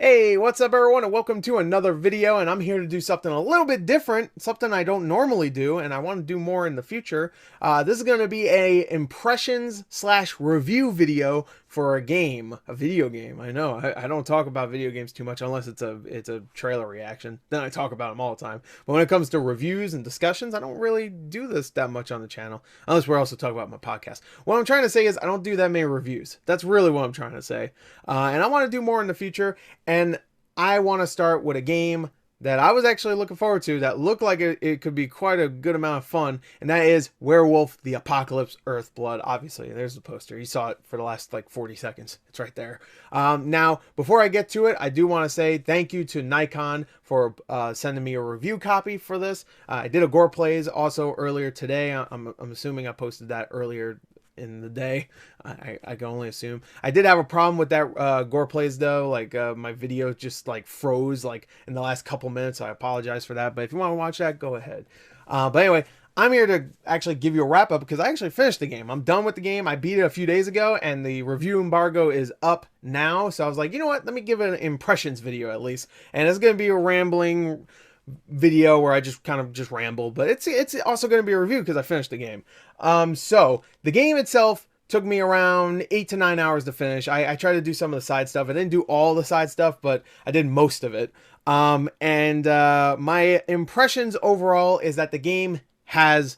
Hey, what's up everyone, and welcome to another video. And I'm here to do something a little bit different, something I don't normally do, and I want to do more in the future. This is going to be a impressions slash review video for a video game. I know I don't talk about video games too much unless it's a trailer reaction. Then I talk about them all the time. But when it comes to reviews and discussions, I don't really do this that much on the channel, unless we're also talking about my podcast. What I'm trying to say is I don't do that many reviews. That's really what I'm trying to say. And I want to do more in the future. And I want to start with a game that I was actually looking forward to that looked like it could be quite a good amount of fun, and that is Werewolf the Apocalypse Earthblood. Obviously, there's the poster. You saw it for the last like 40 seconds. It's right there. Now, before I get to it, I do want to say thank you to Nikon for sending me a review copy for this. I did a Gore Plays also earlier today. I'm assuming I posted that earlier in the day. I can only assume. I did have a problem with that Gore Plays though. Like my video just like froze like in the last couple minutes. So I apologize for that. But if you want to watch that, go ahead. But anyway, I'm here to actually give you a wrap up because I actually finished the game. I'm done with the game. I beat it a few days ago and the review embargo is up now. So I was like, you know what? Let me give it an impressions video at least. And it's going to be a rambling video where I just kind of just ramble, but it's also going to be a review because I finished the game. So the game itself took me around 8 to 9 hours to finish. I tried to do some of the side stuff. I didn't do all the side stuff, but I did most of it. My impressions overall is that the game has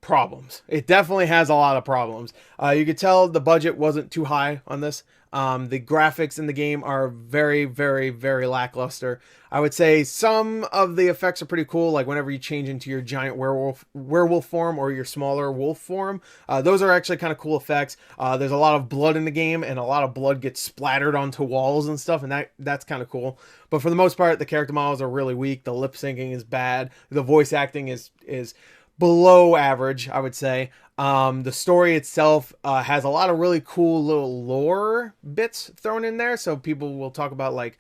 problems. It definitely has a lot of problems. You could tell the budget wasn't too high on this. The graphics in the game are very, very, very lackluster. I would say some of the effects are pretty cool, like whenever you change into your giant werewolf form or your smaller wolf form. Those are actually kind of cool effects. There's a lot of blood in the game, and a lot of blood gets splattered onto walls and stuff, and that's kind of cool. But for the most part, the character models are really weak. The lip syncing is bad. The voice acting is below average, I would say. The story itself has a lot of really cool little lore bits thrown in there. So people will talk about like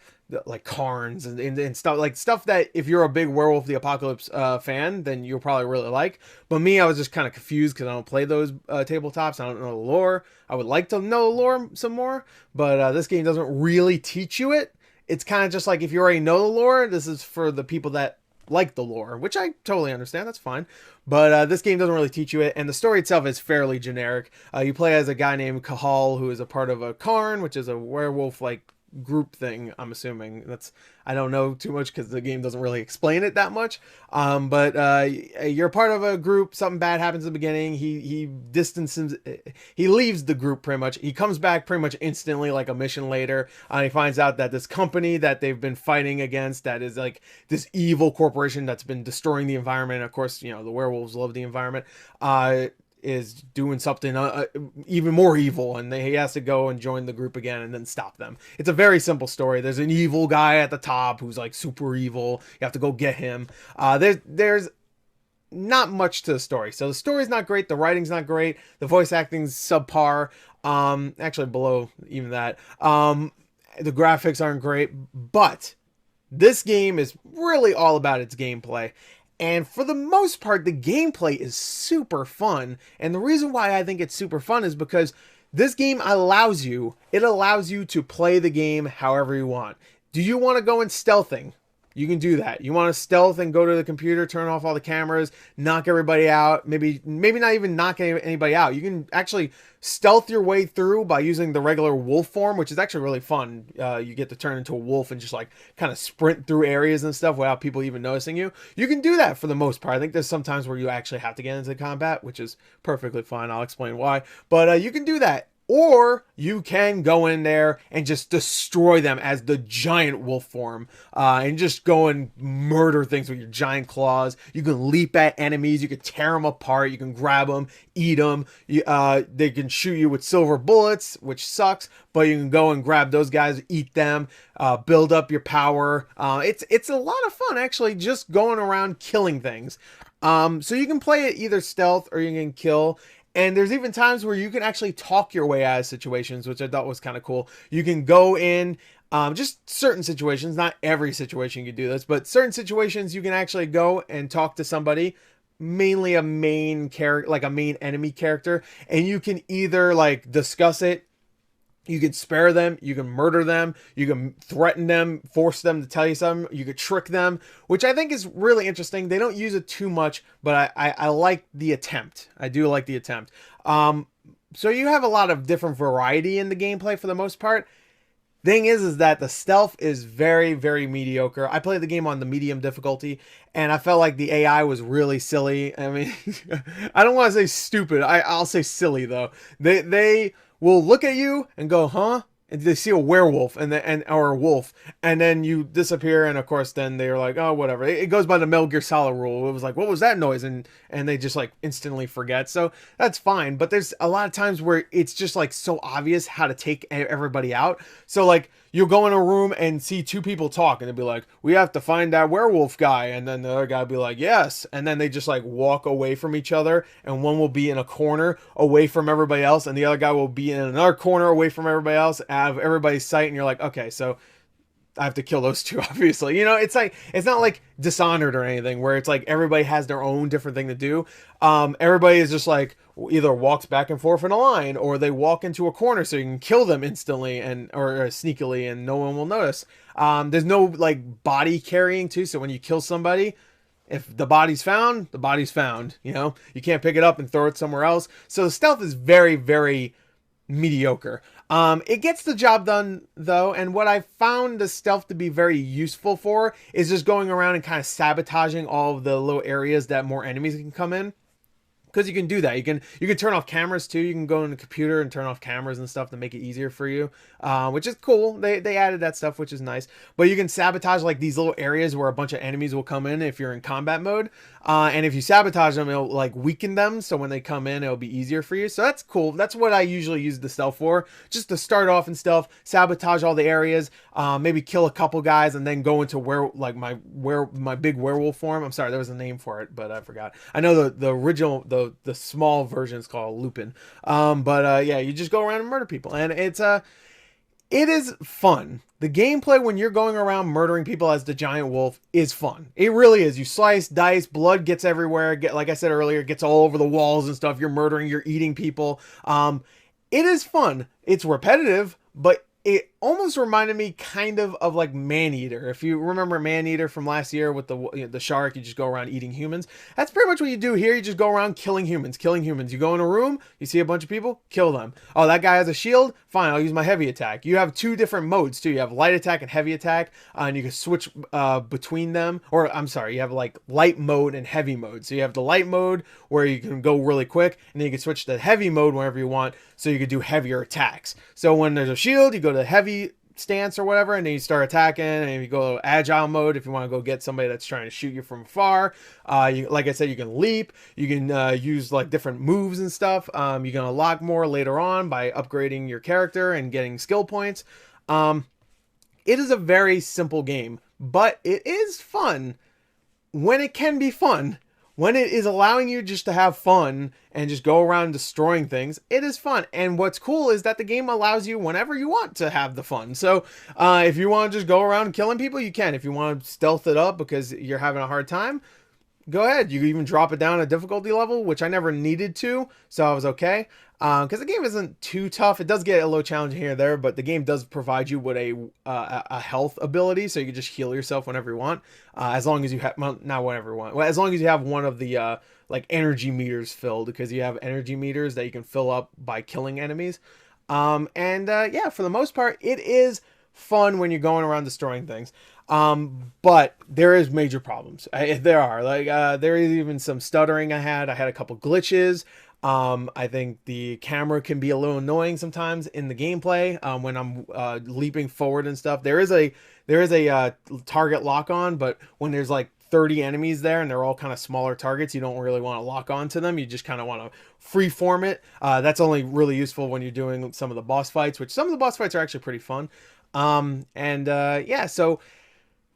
Carns and stuff that if you're a big Werewolf the Apocalypse fan, then you'll probably really like. But me, I was just kind of confused because I don't play those tabletops. I don't know the lore. I would like to know the lore some more, but this game doesn't really teach you it. It's kind of just like if you already know the lore, this is for the people that like the lore, which I totally understand. That's fine. But this game doesn't really teach you it, and the story itself is fairly generic. You play as a guy named Kahal, who is a part of a Karn, which is a werewolf like group thing. I'm assuming I don't know too much because the game doesn't really explain it that much. But you're part of a group. Something bad happens in the beginning. He leaves the group pretty much. He comes back pretty much instantly, like a mission later. He finds out that this company that they've been fighting against, that is like this evil corporation that's been destroying the environment. Of course, you know the werewolves love the environment. Is doing something even more evil, and he has to go and join the group again and then stop them. It's a very simple story. There's an evil guy at the top who's like super evil. You have to go get him. There's not much to the story. So the story's not great. The writing's not great. The voice acting's subpar. Actually below even that. The graphics aren't great, but this game is really all about its gameplay. And for the most part, the gameplay is super fun. And the reason why I think it's super fun is because this game allows you to play the game however you want. Do you want to go in stealthing? You can do that. You want to stealth and go to the computer, turn off all the cameras, knock everybody out, maybe not even knock anybody out. You can actually stealth your way through by using the regular wolf form, which is actually really fun. You get to turn into a wolf and just like kind of sprint through areas and stuff without people even noticing you. You can do that for the most part. I think there's some times where you actually have to get into combat, which is perfectly fine. I'll explain why. But you can do that. Or you can go in there and just destroy them as the giant wolf form and just go and murder things with your giant claws. You can leap at enemies. You can tear them apart. You can grab them, eat them. They can shoot you with silver bullets, which sucks, but you can go and grab those guys, eat them, build up your power. It's a lot of fun, actually, just going around killing things. So you can play it either stealth or you can kill. And there's even times where you can actually talk your way out of situations, which I thought was kind of cool. You can go in just certain situations, not every situation you can do this, but certain situations you can actually go and talk to somebody, mainly a main character, like a main enemy character, and you can either like discuss it You can spare them, you can murder them, you can threaten them, force them to tell you something, you could trick them, which I think is really interesting. They don't use it too much, but I like the attempt. I do like the attempt. So you have a lot of different variety in the gameplay for the most part. Thing is that the stealth is very, very mediocre. I played the game on the medium difficulty, and I felt like the AI was really silly. I mean, I don't want to say stupid. I'll say silly though. They will look at you and go, huh? And they see a werewolf or a wolf, and then you disappear, and of course then they're like, oh, whatever. It goes by the Metal Gear Solid rule. It was like, what was that noise? And they just like instantly forget. So that's fine. But there's a lot of times where it's just like so obvious how to take everybody out. So like you'll go in a room and see two people talk, and they'll be like, we have to find that werewolf guy, and then the other guy will be like, yes, and then they just like walk away from each other, and one will be in a corner away from everybody else, and the other guy will be in another corner away from everybody else, out of everybody's sight, and you're like, okay, so I have to kill those two, obviously. You know, it's like, it's not like Dishonored or anything where it's like everybody has their own different thing to do. Everybody is just like either walks back and forth in a line, or they walk into a corner so you can kill them instantly or sneakily and no one will notice. There's no like body carrying too, so when you kill somebody, if the body's found, the body's found. You know, you can't pick it up and throw it somewhere else. So the stealth is very, very mediocre. It gets the job done though, and what I found the stealth to be very useful for is just going around and kind of sabotaging all of the little areas that more enemies can come in. Because you can do that. You can turn off cameras too. You can go in the computer and turn off cameras and stuff to make it easier for you, which is cool. They added that stuff, which is nice. But you can sabotage like these little areas where a bunch of enemies will come in if you're in combat mode. And if you sabotage them, it'll like weaken them. So when they come in, it'll be easier for you. So that's cool. That's what I usually use the stealth for. Just to start off in stealth, sabotage all the areas, maybe kill a couple guys, and then go into my big werewolf form. I'm sorry, there was a name for it, but I forgot. I know the original the small version is called Lupin. Yeah, you just go around and murder people, and it is fun. The gameplay when you're going around murdering people as the giant wolf is fun. It really is. You slice, dice, blood gets everywhere. Like I said earlier, it gets all over the walls and stuff. You're murdering, you're eating people. It is fun. It's repetitive, but it almost reminded me kind of like Maneater. If you remember Maneater from last year with the shark, you just go around eating humans. That's pretty much what you do here. You just go around killing humans. You go in a room, you see a bunch of people, kill them. Oh, that guy has a shield? Fine, I'll use my heavy attack. You have two different modes too. You have light attack and heavy attack, and you can switch between them. Or I'm sorry, you have like light mode and heavy mode. So you have the light mode where you can go really quick, and then you can switch to heavy mode whenever you want, so you can do heavier attacks. So when there's a shield, you go to heavy stance or whatever, and then you start attacking, and you go agile mode if you want to go get somebody that's trying to shoot you from afar. Like I said, you can leap, you can use like different moves and stuff. You can unlock more later on by upgrading your character and getting skill points. It is a very simple game, but it is fun when it can be fun. When it is allowing you just to have fun and just go around destroying things, it is fun. And what's cool is that the game allows you whenever you want to have the fun. So if you want to just go around killing people, you can. If you want to stealth it up because you're having a hard time, go ahead. You can even drop it down a difficulty level, which I never needed to, so I was okay. Because the game isn't too tough. It does get a little challenging here and there, but the game does provide you with a health ability, so you can just heal yourself whenever you want, as long as you have, well, not whenever you want, well, as long as you have one of the like energy meters filled, because you have energy meters that you can fill up by killing enemies. Yeah, for the most part, it is fun when you're going around destroying things. But there is major problems. There are there is even some stuttering. I had a couple glitches. I think the camera can be a little annoying sometimes in the gameplay when I'm leaping forward and stuff. There is a target lock on, but when there's like 30 enemies there and they're all kind of smaller targets, you don't really want to lock on to them. You just kind of want to freeform it. That's only really useful when you're doing some of the boss fights, which some of the boss fights are actually pretty fun. Yeah, so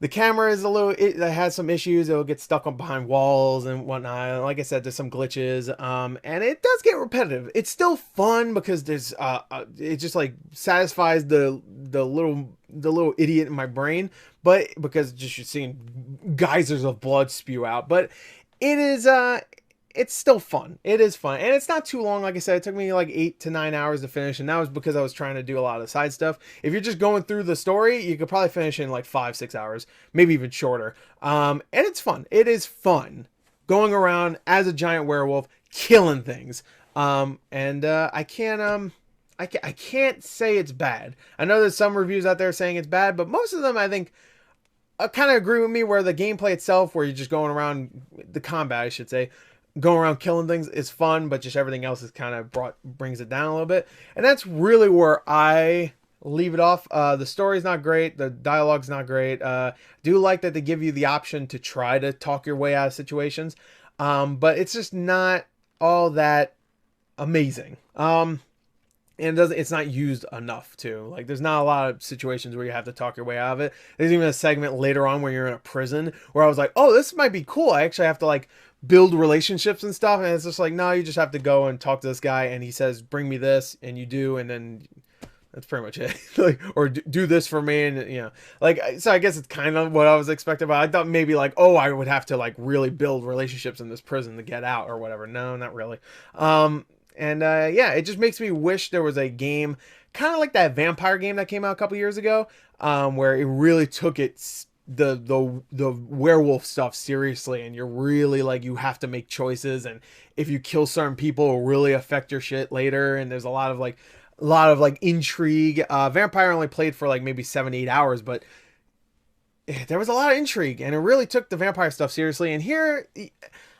the camera is it has some issues. It'll get stuck on behind walls and whatnot. Like I said, there's some glitches. And it does get repetitive. It's still fun because there's it just like satisfies the little idiot in my brain, but because just you're seeing geysers of blood spew out. But it is it's still fun. It is fun, and it's not too long. Like I said, it took me like 8 to 9 hours to finish, and that was because I was trying to do a lot of side stuff. If you're just going through the story, you could probably finish in like 5, 6 hours, maybe even shorter. And it's fun. It is fun going around as a giant werewolf, killing things. I can't say it's bad. I know there's some reviews out there saying it's bad, but most of them I think kind of agree with me, where the gameplay itself, where you're just going around, the combat I should say, going around killing things is fun, but just everything else is kind of brings it down a little bit. And that's really where I leave it off. The story's not great, the dialogue's not great. Do like that they give you the option to try to talk your way out of situations, but it's just not all that amazing. And it's not used enough too. Like, there's not a lot of situations where you have to talk your way out of it. There's even a segment later on where you're in a prison where I was like, oh, this might be cool. I actually have to like build relationships and stuff. And it's just like, no, you just have to go and talk to this guy, and he says, bring me this, and you do, and then that's pretty much it. Like, or do this for me, and you know, like, so I guess it's kind of what I was expecting. But I thought maybe like, oh, I would have to like really build relationships in this prison to get out or whatever. No, not really. Yeah, it just makes me wish there was a game kind of like that vampire game that came out a couple years ago, where it really took the werewolf stuff seriously, and you're really like, you have to make choices, and if you kill certain people, it'll really affect your shit later. And there's a lot of like intrigue. Vampire only played for like maybe 7-8 hours, but there was a lot of intrigue, and it really took the vampire stuff seriously. And here,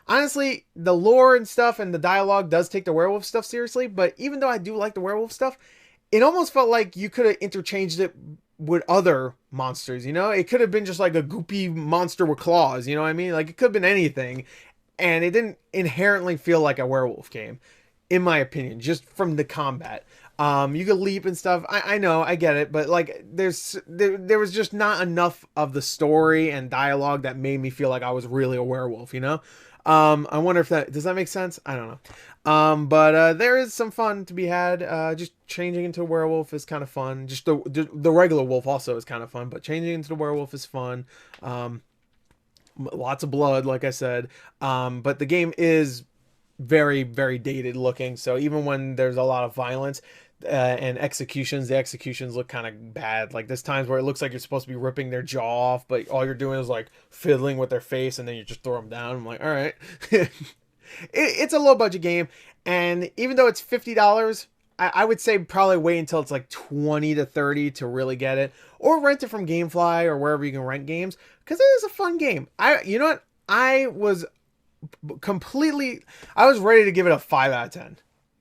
honestly, the lore and stuff and the dialogue does take the werewolf stuff seriously, but even though I do like the werewolf stuff, it almost felt like you could have interchanged it with other monsters, you know? It could have been just like a goopy monster with claws, you know what I mean? Like, it could have been anything, and it didn't inherently feel like a werewolf game, in my opinion, just from the combat. You could leap and stuff. I know, I get it, but like, there was just not enough of the story and dialogue that made me feel like I was really a werewolf, you know? I wonder if does that make sense? I don't know. But there is some fun to be had. Just changing into a werewolf is kind of fun. Just the regular wolf also is kind of fun, but changing into the werewolf is fun. Lots of blood, like I said. But the game is very, very dated looking. So even when there's a lot of violence, and the executions look kind of bad. Like, there's times where it looks like you're supposed to be ripping their jaw off, but all you're doing is like fiddling with their face, and then you just throw them down. I'm like, all right. It's a low budget game, and even though it's $50, I would say probably wait until it's like 20 to 30 to really get it, or rent it from GameFly or wherever you can rent games, because it is a fun game. You know what? I was ready to give it a 5 out of 10.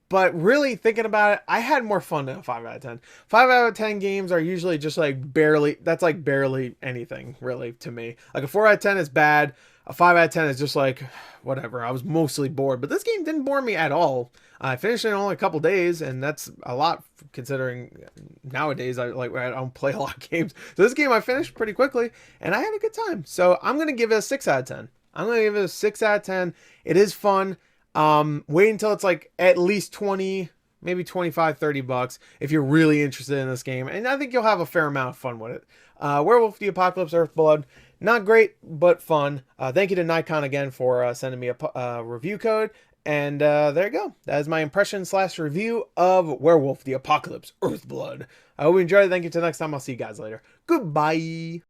But really thinking about it, I had more fun than a 5 out of 10. 5 out of 10 games are usually just like barely anything, really, to me. Like, a 4 out of 10 is bad. A 5 out of 10 is just like, whatever. I was mostly bored. But this game didn't bore me at all. I finished it in only a couple days, and that's a lot considering nowadays I don't play a lot of games. So this game I finished pretty quickly, and I had a good time. So I'm going to give it a 6 out of 10. I'm going to give it a 6 out of 10. It is fun. Wait until it's like at least 20, maybe 25, $30 if you're really interested in this game. And I think you'll have a fair amount of fun with it. Werewolf the Apocalypse Earthblood. Not great, but fun. Thank you to Nikon again for sending me a review code. And there you go. That is my impression/review of Werewolf the Apocalypse Earthblood. I hope you enjoyed it. Thank you. Till next time. I'll see you guys later. Goodbye.